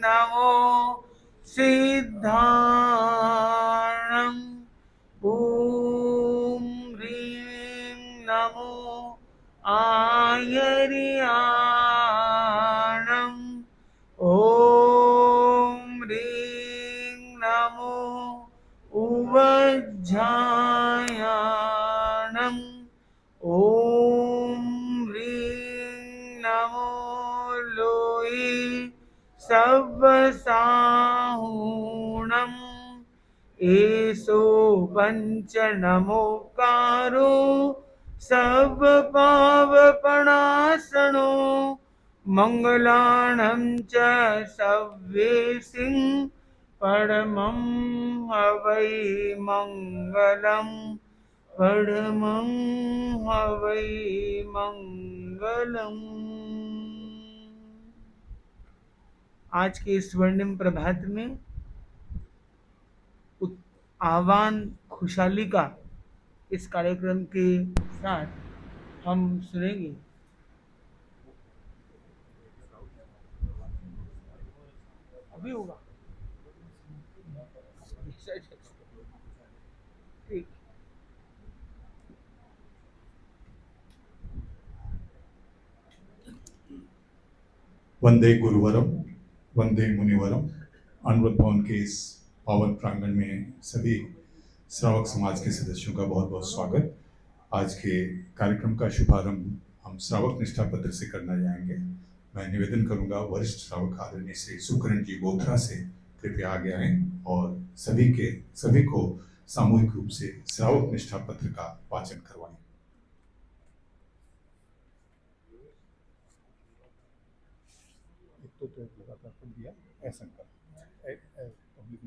नमो सिद्धाणं ॐ ह्रीं नमो आयर्याणं ॐ ह्रीं नमो उवज्झायाणं ॐ ह्रीं नमो लोये सव्वसाहूणम् एषो पञ्चनमोकारो सर्वपावपणासनो मङ्गलानं च सव्येसिं परमं हवै मङ्गलम् परमं हवै मंगलम। आज के इस स्वर्णिम प्रभात में आह्वान खुशहाली का इस कार्यक्रम के साथ हम सुनेंगे अभी होगा ठीक। वंदे गुरुवरम, वंदे मुनिवरम। अनुरुद्ध भवन के इस पावन प्रांगण में सभी श्रावक समाज के सदस्यों का बहुत बहुत स्वागत। आज के कार्यक्रम का शुभारंभ हम श्रावक निष्ठा पत्र से करना जाएंगे। मैं निवेदन करूंगा वरिष्ठ श्रावक आदरणीय श्री सुकरण जी बोथरा से कृपया आगे आएं और सभी को सामूहिक रूप से श्रावक निष्ठा पत्र का वाचन करवाएं। तो लगातार कर दिया ऐसा कर पब्लिक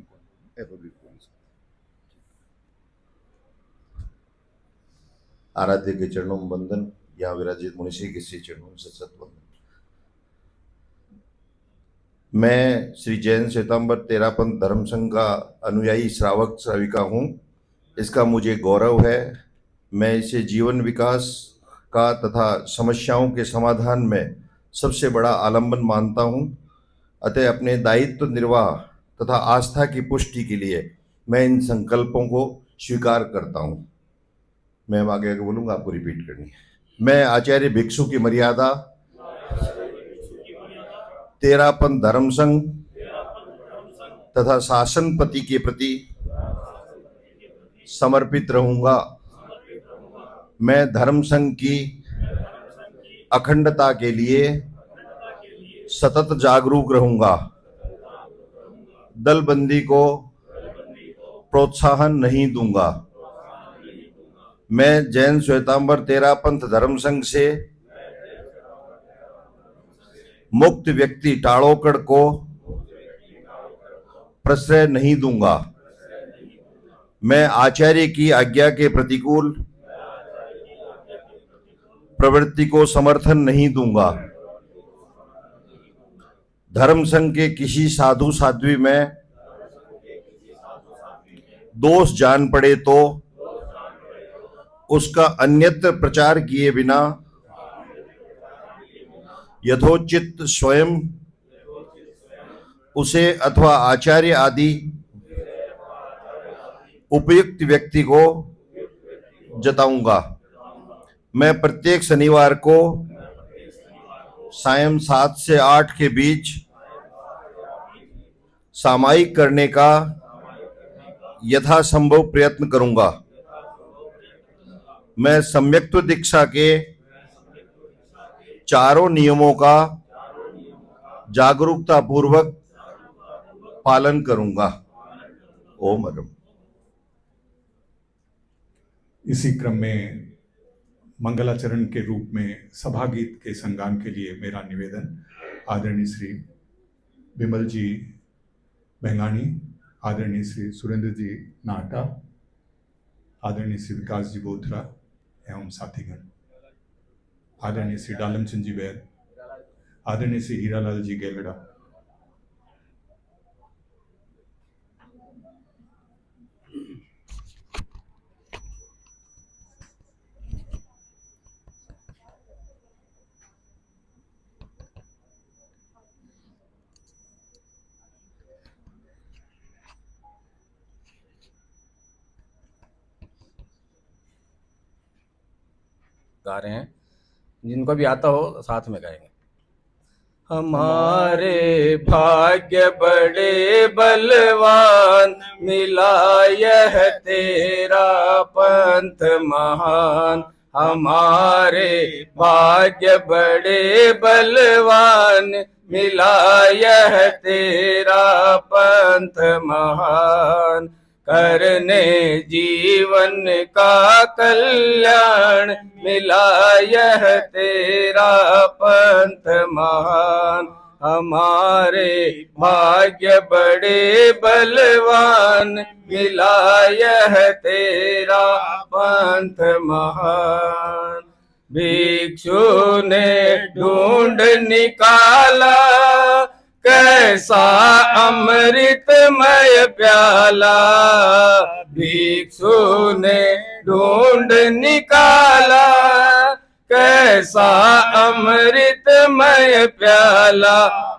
आराध्य के चरणों में वंदन। यहाँ विराजित मुनिषी के श्री चरणों में सत वंदन। मैं श्री जैन श्वेतांबर तेरापंथ धर्म संघ का अनुयायी श्रावक श्राविका हूँ। इसका मुझे गौरव है। मैं इसे जीवन विकास का तथा समस्याओं के समाधान में सबसे बड़ा आलंबन मानता हूँ। अतः अपने दायित्व निर्वाह तथा आस्था की पुष्टि के लिए मैं इन संकल्पों को स्वीकार करता हूँ। मैं आगे बोलूँगा, आपको रिपीट करनी है। मैं आचार्य भिक्षु की मर्यादा तेरापंथ धर्म संघ तथा शासनपति के प्रति समर्पित रहूंगा। मैं धर्म संघ की अखंडता के लिए सतत जागरूक रहूंगा। दलबंदी को प्रोत्साहन नहीं दूंगा। मैं जैन श्वेतांबर तेरापंथ धर्म संघ से मुक्त व्यक्ति टाड़ोकड़ को प्रश्रय नहीं दूंगा। मैं आचार्य की आज्ञा के प्रतिकूल प्रवृत्ति को समर्थन नहीं दूंगा। धर्म संघ के किसी साधु साध्वी में दोष जान पड़े तो उसका अन्यत्र प्रचार किए बिना यथोचित स्वयं उसे अथवा आचार्य आदि उपयुक्त व्यक्ति को जताऊंगा। मैं प्रत्येक शनिवार को सायं 7 से 8 के बीच सामायिक करने का यथासंभव प्रयत्न करूंगा। मैं सम्यक्त्व दीक्षा के चारों नियमों का जागरूकता पूर्वक पालन करूंगा। ओम अरम। इसी क्रम में मंगलाचरण के रूप में सभा गीत के संगान के लिए मेरा निवेदन आदरणीय श्री विमल जी बेंगानी, आदरणीय श्री सुरेंद्र जी नाटा, आदरणीय श्री विकास जी बोथरा एवं साथीगण, आदरणीय श्री डालम चंद जी बैद, आदरणीय श्री हीरालाल जी गेलड़ा, गा रहे हैं, जिनको भी आता हो साथ में गाएंगे। हमारे भाग्य बड़े बलवान, मिला यह तेरा पंथ महान। हमारे भाग्य बड़े बलवान, मिला यह तेरा पंथ महान। करने जीवन का कल्याण, मिला यह तेरा पंथ महान। हमारे भाग्य बड़े बलवान, मिला यह तेरा पंथ महान। भिक्षु ने ढूंढ निकाला, कैसा अमृतमय प्याला। भिक्षु ने ढूंढ निकाला, कैसा अमृतमय प्याला।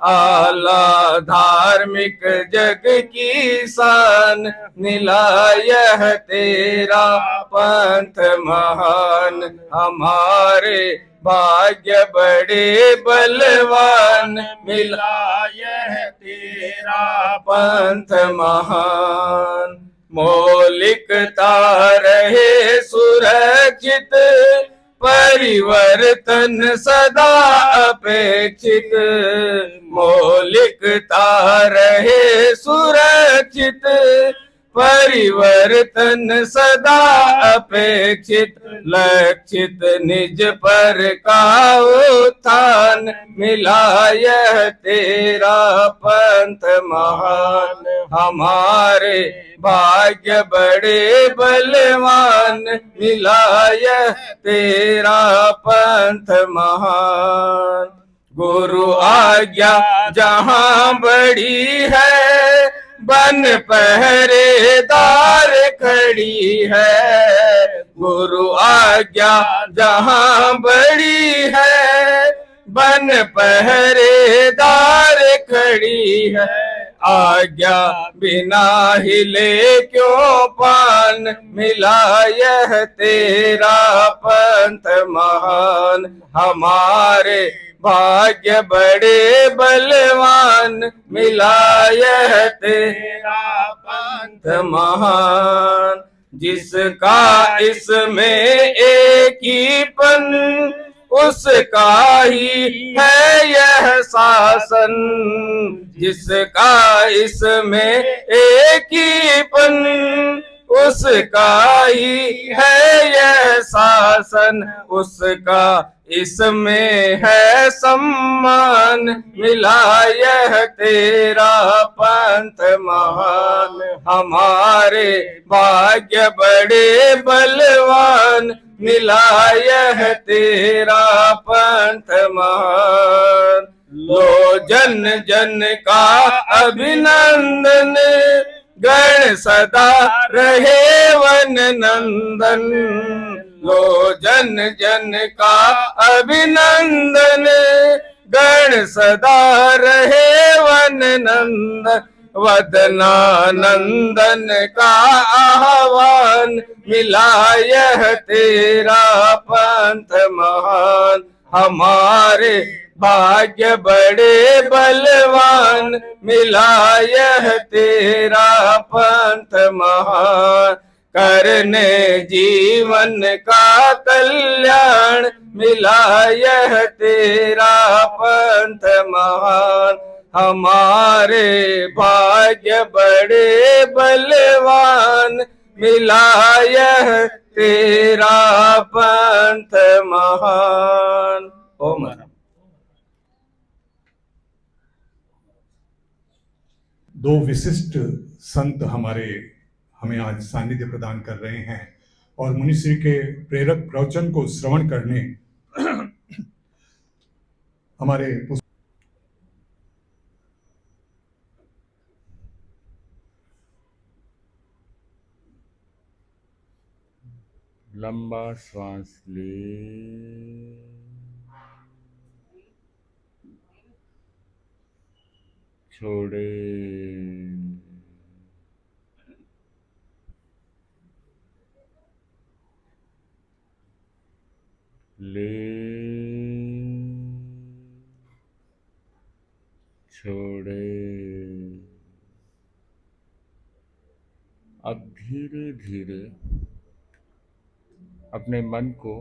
आला धार्मिक जग की शान, मिला यह तेरा पंथ महान। हमारे भाग्य बड़े बलवान, मिला यह तेरा पंथ महान। मौलिकता रहे सुरक्षित, परिवर्तन सदा अपेक्षित। मौलिकता रहे सुरक्षित, परिवर्तन सदा अपेक्षित। लक्षित निज पर का उत्थान, मिला यह तेरा पंथ महान। हमारे भाग्य बड़े बलवान, मिला यह तेरा पंथ महान। गुरु आज्ञा जहाँ बड़ी है, बन पहरेदार खड़ी है। गुरु आज्ञा जहाँ बड़ी है, बन पहरेदार खड़ी है। आज्ञा बिना हिले क्यों पान, मिला यह तेरा पंथ महान। हमारे भाग्य बड़े बलवान, मिला यह तेरा पंथ महान। जिसका इसमें एक ही पन, उसका ही है यह शासन। जिसका इसमें एक ही पन, उसका ही है यह शासन। उसका इसमें है सम्मान, मिला यह तेरा पंथ महान। हमारे भाग्य बड़े बलवान, मिला यह तेरा पंथ महान। लो जन जन का अभिनंदन, गण सदा रहे वन नंदन। लो जन जन का अभिनंदन, गण सदा रहे वन नंदन। वदनानंदन का आह्वान, मिला यह तेरा पंथ महान। हमारे भाग्य बड़े बलवान, मिला यह तेरा पंथ महान। करने जीवन का कल्याण, मिला यह तेरा पंथ महान। हमारे भाग्य बड़े बलवान, मिला यह तेरा पंथ महान। ओम। दो विशिष्ट संत हमें आज सानिध्य प्रदान कर रहे हैं और मुनिश्री के प्रेरक प्रवचन को श्रवण करने हमारे लंबा श्वास ले, छोड़े। छोड़े। अब धीरे धीरे अपने मन को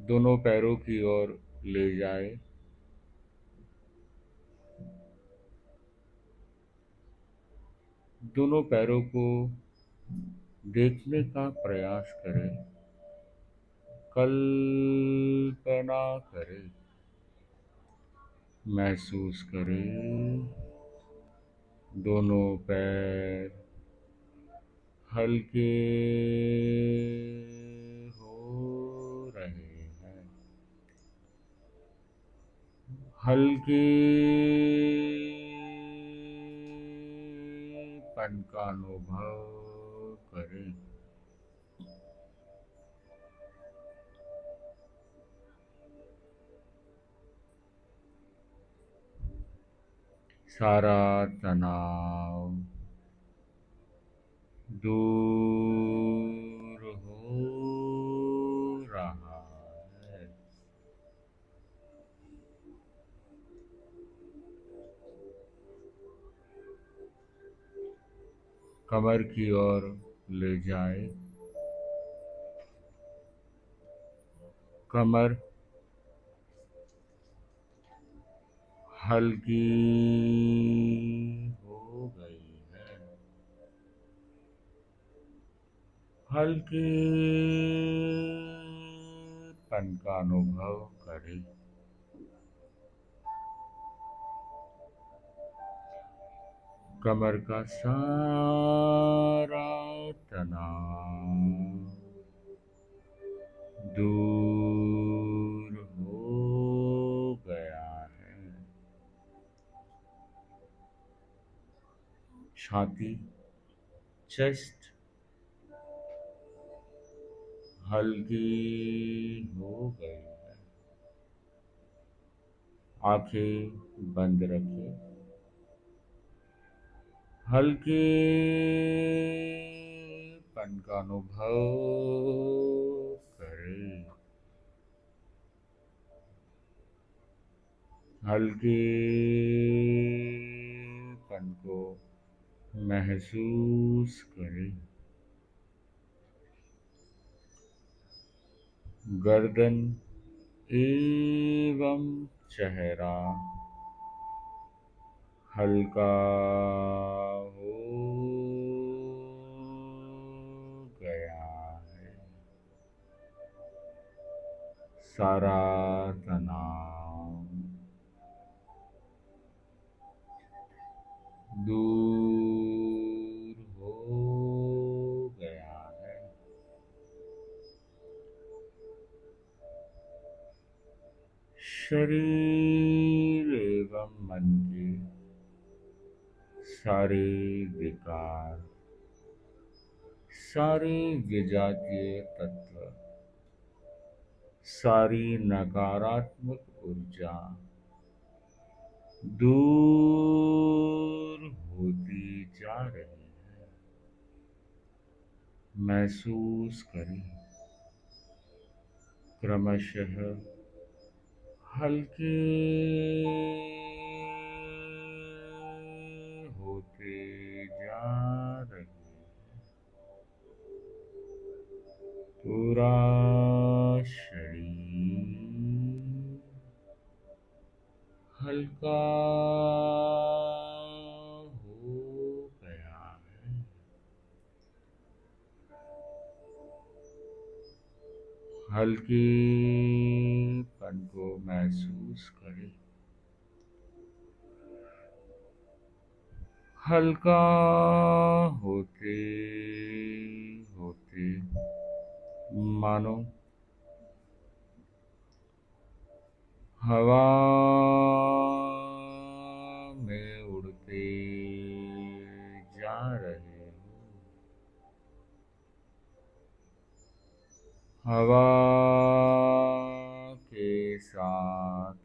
दोनों पैरों की ओर ले जाए। दोनों पैरों को देखने का प्रयास करें, कल्पना करें, महसूस करें। दोनों पैर हल्के हो रहे हैं, हल्के पन का अनुभव करें। सारा तनाव दूर हो रहा है। कमर की ओर ले जाए। कमर हल्की हो गई है, हल्के पन का अनुभव करें। कमर का सारा तनाव दूर हो गया है। छाती, चेस्ट हल्की हो गई है। आंखें बंद रखें, हल्के पन का अनुभव करें। हल्के पन को महसूस करें। गर्दन एवं चेहरा हल्का हो गया है। सारा तनाव दूर हो गया है। शरीर एवं मन के सारे विकार, सारे विजातीय तत्व, सारी नकारात्मक ऊर्जा दूर होती जा रही है। महसूस करें, क्रमशः हल्के होते जा रहे हैं। पूरा शरीर हल्का हो गया है। हल्केपन को महसूस करें। हल्का होते होते मानो हवा में उड़ते जा रहे हो। हवा के साथ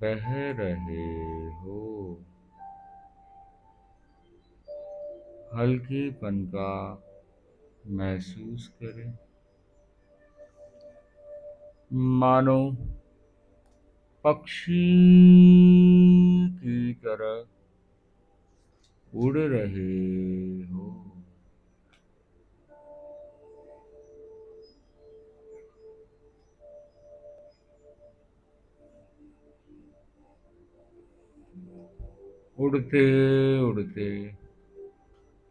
बह रहे हो। हल्केपन का महसूस करें। मानो पक्षी की तरह उड़ रहे हो। उड़ते उड़ते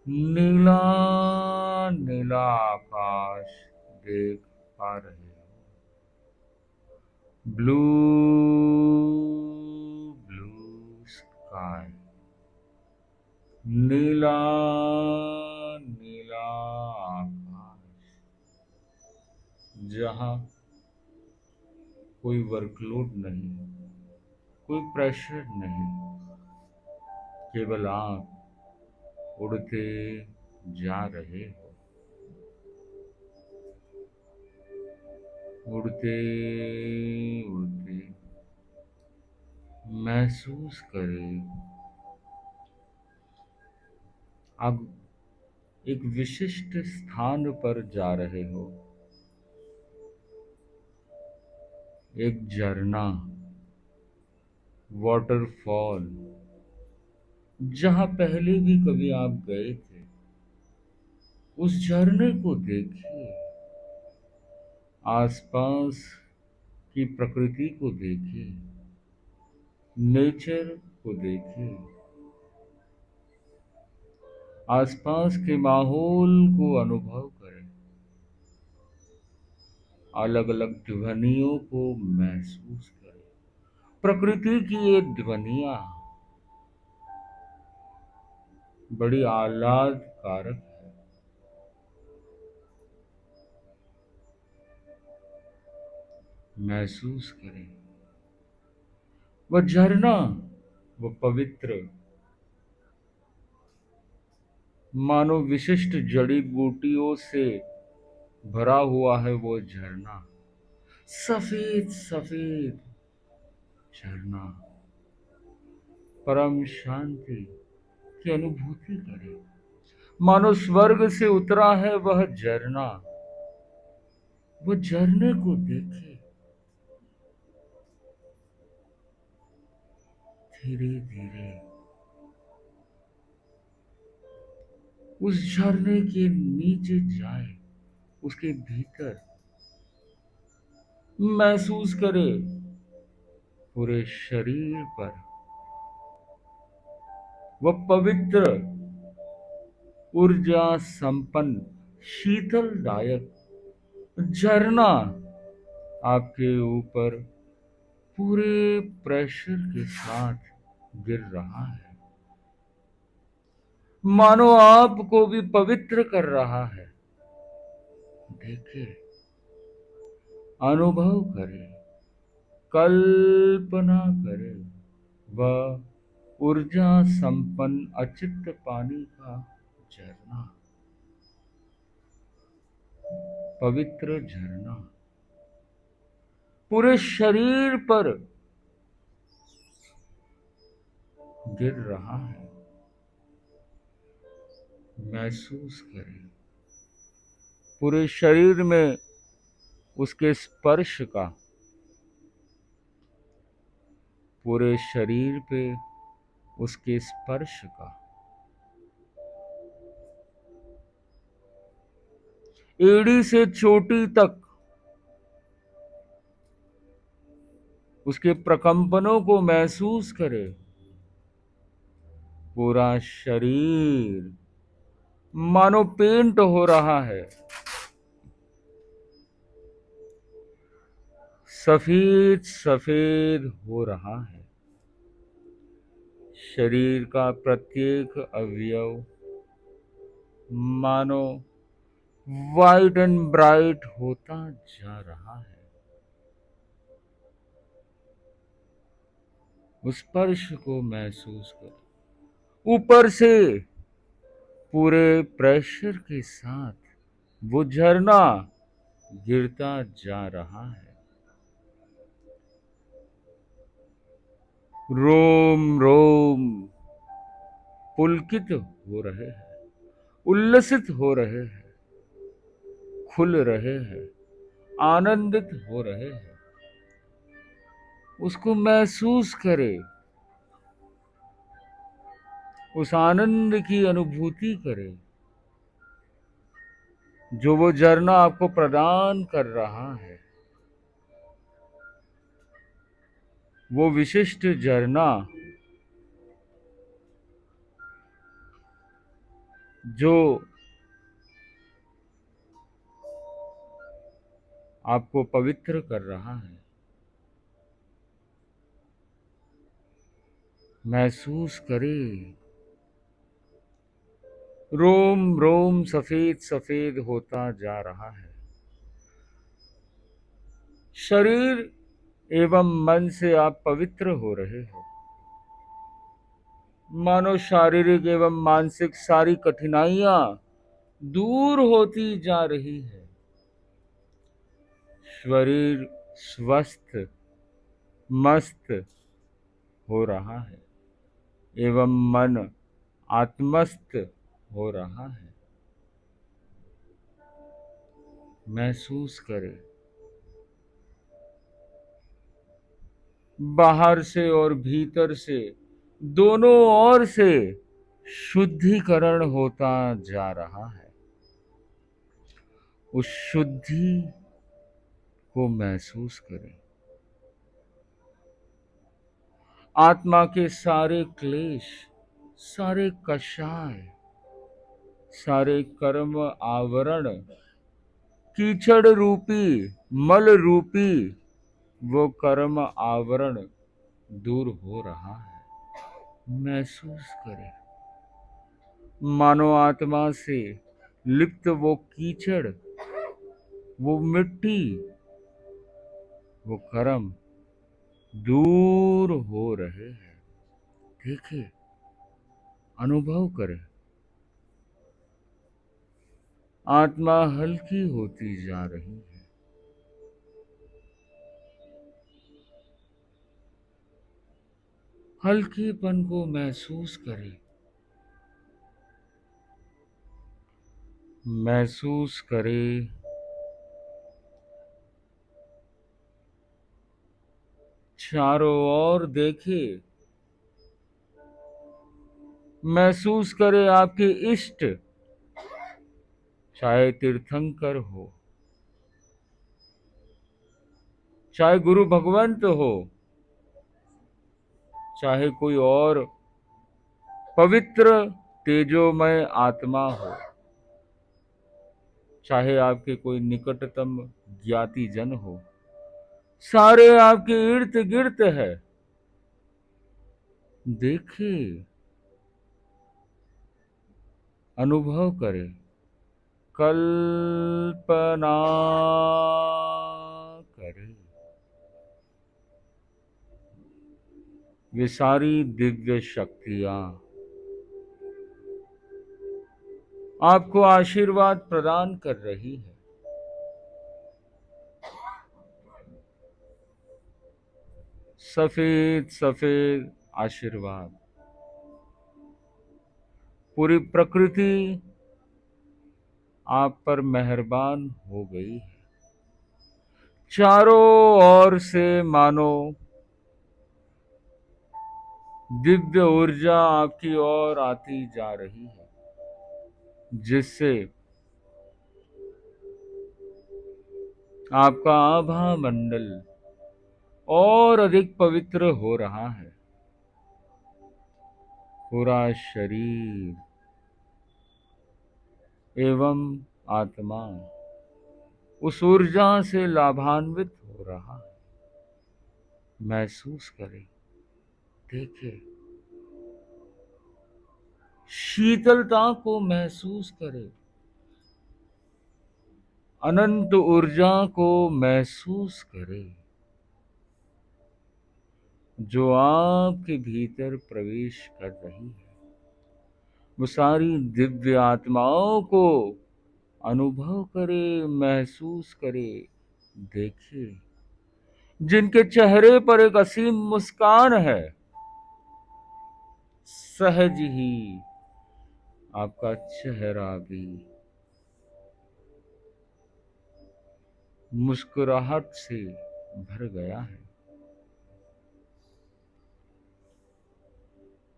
नीला नीला आकाश देख पा रहे हो। ब्लू ब्लू स्काई, नीला नीला आकाश, जहां कोई वर्कलोड नहीं, कोई प्रेशर नहीं, केवल आप उड़ते जा रहे हो। उड़ते उड़ते महसूस करें अब एक विशिष्ट स्थान पर जा रहे हो। एक झरना, वाटरफॉल, जहां पहले भी कभी आप गए थे, उस झरने को देखिए। आसपास की प्रकृति को देखिए, नेचर को देखिए, आसपास के माहौल को अनुभव करें, अलग अलग ध्वनियों को महसूस करें। प्रकृति की ये ध्वनियां बड़ी आह्लादकारक है। महसूस करें वह झरना, वह पवित्र, मानो विशिष्ट जड़ी बूटियों से भरा हुआ है वो झरना। सफेद सफेद झरना, परम शांति की अनुभूति करें, मानो स्वर्ग से उतरा है वह झरना। वो झरने को देखें, धीरे धीरे उस झरने के नीचे जाए, उसके भीतर महसूस करे पूरे शरीर पर वह पवित्र, ऊर्जा संपन्न, शीतलदायक झरना आपके ऊपर पूरे प्रेशर के साथ गिर रहा है, मानो आपको भी पवित्र कर रहा है। देखिए, अनुभव करें, कल्पना करें वह ऊर्जा संपन्न अचित पानी का झरना, पवित्र झरना पूरे शरीर पर गिर रहा है। महसूस करें पूरे शरीर में उसके स्पर्श का, पूरे शरीर पे उसके स्पर्श का। एड़ी से चोटी तक उसके प्रकंपनों को महसूस करें। पूरा शरीर मानो पेंट हो रहा है, सफेद सफेद हो रहा है। शरीर का प्रत्येक अवयव मानो वाइट एंड ब्राइट होता जा रहा है। उस स्पर्श को महसूस करें। ऊपर से पूरे प्रेशर के साथ वो झरना गिरता जा रहा है। रोम रोम पुलकित हो रहे हैं, उल्लसित हो रहे हैं, खुल रहे हैं, आनंदित हो रहे हैं। उसको महसूस करे, उस आनंद की अनुभूति करे जो वो झरना आपको प्रदान कर रहा है। वो विशिष्ट झरना जो आपको पवित्र कर रहा है, महसूस करें। रोम रोम सफेद सफेद होता जा रहा है। शरीर एवं मन से आप पवित्र हो रहे हो। मानो शारीरिक एवं मानसिक सारी कठिनाइयां दूर होती जा रही है। शरीर स्वस्थ मस्त हो रहा है एवं मन आत्मस्थ हो रहा है। महसूस करें। बाहर से और भीतर से दोनों ओर से शुद्धिकरण होता जा रहा है। उस शुद्धि को महसूस करें। आत्मा के सारे क्लेश, सारे कषाय, सारे कर्म आवरण, कीचड़ रूपी मल रूपी वो कर्म आवरण दूर हो रहा है। महसूस करें। मानो आत्मा से लिप्त वो कीचड़, वो मिट्टी, वो कर्म दूर हो रहे हैं। देखिए, अनुभव करें। आत्मा हल्की होती जा रही है। हल्कीपन को महसूस करें। महसूस करें चारों ओर देखें। महसूस करें आपके इष्ट, चाहे तीर्थंकर हो, चाहे गुरु भगवंत हो, चाहे कोई और पवित्र तेजोमय आत्मा हो, चाहे आपके कोई निकटतम ज्ञाति जन हो, सारे आपके इर्द गिर्द है। देखिए, अनुभव करें। कल्पना करें। वे सारी दिव्य शक्तियां आपको आशीर्वाद प्रदान कर रही है। सफेद सफेद आशीर्वाद। पूरी प्रकृति आप पर मेहरबान हो गई है। चारों ओर से मानो दिव्य ऊर्जा आपकी ओर आती जा रही है, जिससे आपका आभा मंडल और अधिक पवित्र हो रहा है। पूरा शरीर एवं आत्मा उस ऊर्जा से लाभान्वित हो रहा है। महसूस करें। देखिए, शीतलता को महसूस करें। अनंत ऊर्जा को महसूस करें जो आपके भीतर प्रवेश कर रही है। वो सारी दिव्य आत्माओं को अनुभव करे, महसूस करे। देखिए, जिनके चेहरे पर एक असीम मुस्कान है, सहज ही आपका चेहरा भी मुस्कुराहट से भर गया है।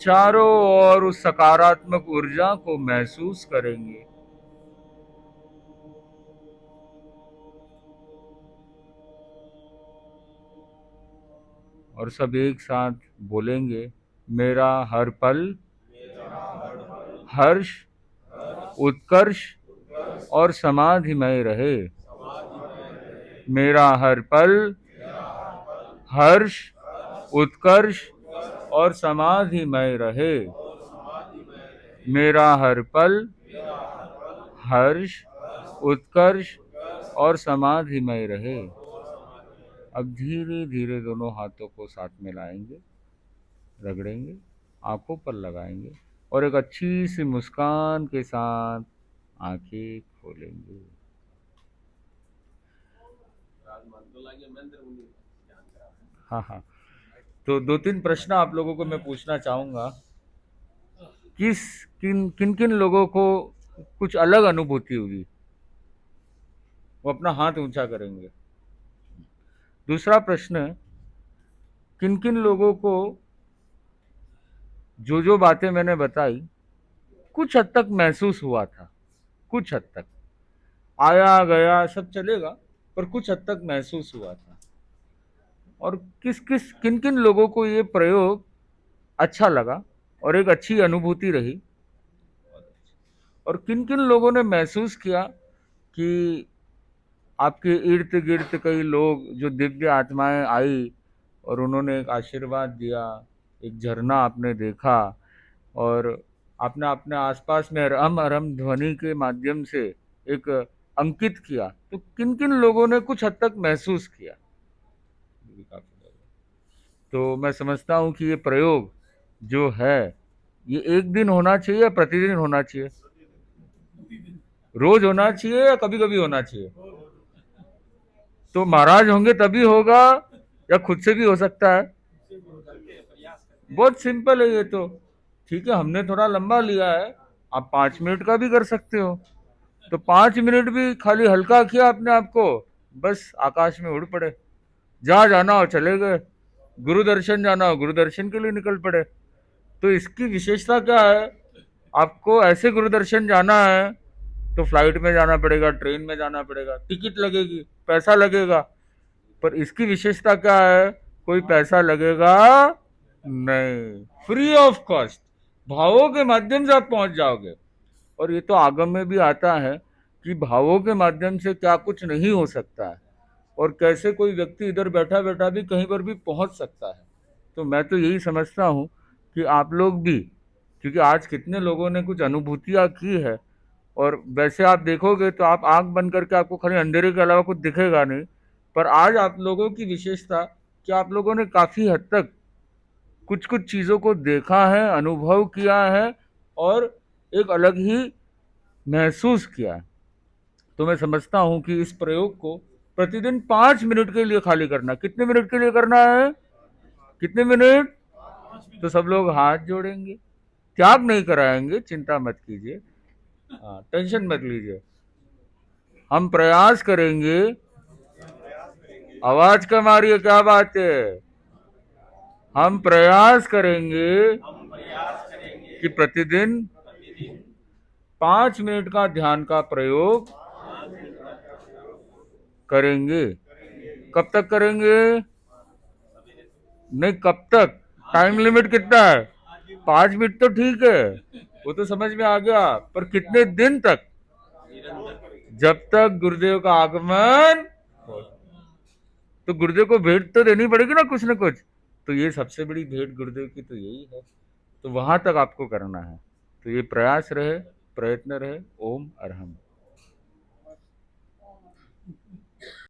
चारों ओर उस सकारात्मक ऊर्जा को महसूस करेंगे। और सब एक साथ बोलेंगे, मेरा हर पल हर्ष, उत्कर्ष और समाधिमय रहे। मेरा हर पल हर्ष, उत्कर्ष और समाधिमय रहे। मेरा हर पल हर्ष, उत्कर्ष और समाधिमय रहे। अब धीरे धीरे दोनों हाथों को साथ में लाएंगे, रगड़ेंगे, आंखों पर लगाएंगे और एक अच्छी सी मुस्कान के साथ आंखें खोलेंगे। हाँ हाँ, तो 2-3 प्रश्न आप लोगों को मैं पूछना चाहूँगा। किन किन लोगों को कुछ अलग अनुभूति हुई, वो अपना हाथ ऊंचा करेंगे। दूसरा प्रश्न, किन किन लोगों को जो जो बातें मैंने बताई कुछ हद तक महसूस हुआ था, कुछ हद तक आया गया सब चलेगा, पर कुछ हद तक महसूस हुआ था। और किन किन लोगों को ये प्रयोग अच्छा लगा और एक अच्छी अनुभूति रही, और किन किन लोगों ने महसूस किया कि आपके इर्द गिर्द कई लोग जो दिव्य आत्माएं आई और उन्होंने एक आशीर्वाद दिया, एक झरना आपने देखा और आपने अपने आसपास में अरम ध्वनि के माध्यम से एक अंकित किया, तो किन किन लोगों ने कुछ हद तक महसूस किया। तो मैं समझता हूं कि ये प्रयोग जो है ये एक दिन होना चाहिए या प्रतिदिन होना चाहिए, रोज होना चाहिए या कभी कभी होना चाहिए। तो महाराज होंगे तभी होगा या खुद से भी हो सकता है। बहुत सिंपल है ये तो। ठीक है, हमने थोड़ा लंबा लिया है, आप 5 मिनट का भी कर सकते हो। तो 5 मिनट भी खाली हल्का किया अपने आप को, बस आकाश में उड़ पड़े, जहां जाना हो चले गए, गुरु दर्शन जाना हो गुरु दर्शन के लिए निकल पड़े। तो इसकी विशेषता क्या है, आपको ऐसे गुरु दर्शन जाना है तो फ्लाइट में जाना पड़ेगा, ट्रेन में जाना पड़ेगा, टिकट लगेगी, पैसा लगेगा। पर इसकी विशेषता क्या है, कोई पैसा लगेगा नहीं, फ्री ऑफ कॉस्ट, भावों के माध्यम से आप पहुंच जाओगे। और ये तो आगम में भी आता है कि भावों के माध्यम से क्या कुछ नहीं हो सकता है और कैसे कोई व्यक्ति इधर बैठा बैठा भी कहीं पर भी पहुंच सकता है। तो मैं तो यही समझता हूं कि आप लोग भी, क्योंकि आज कितने लोगों ने कुछ अनुभूतियां की है, और वैसे आप देखोगे तो आप आंख बंद करके आपको खाली अंधेरे के अलावा कुछ दिखेगा नहीं, पर आज आप लोगों की विशेषता कि आप लोगों ने काफ़ी हद तक कुछ कुछ चीज़ों को देखा है, अनुभव किया है और एक अलग ही महसूस किया है। तो मैं समझता हूं कि इस प्रयोग को प्रतिदिन 5 मिनट के लिए खाली करना। कितने मिनट के लिए करना है, कितने मिनट? तो सब लोग हाथ जोड़ेंगे, त्याग नहीं कराएंगे, चिंता मत कीजिए, टेंशन मत लीजिए। हम प्रयास करेंगे, आवाज कम आ रही है, क्या बात है। हम प्रयास करेंगे कि प्रतिदिन 5 मिनट का ध्यान का प्रयोग करेंगे। कब तक करेंगे? नहीं, कब तक, टाइम लिमिट कितना है? 5 मिनट तो ठीक है, वो तो समझ में आ गया, पर कितने दिन तक? जब तक गुरुदेव का आगमन। तो गुरुदेव को भेंट तो देनी पड़ेगी ना कुछ तो ये सबसे बड़ी भेंट गुरुदेव की तो यही है। तो वहां तक आपको करना है। तो ये प्रयास रहे, प्रयत्न रहे। ओम अरहम।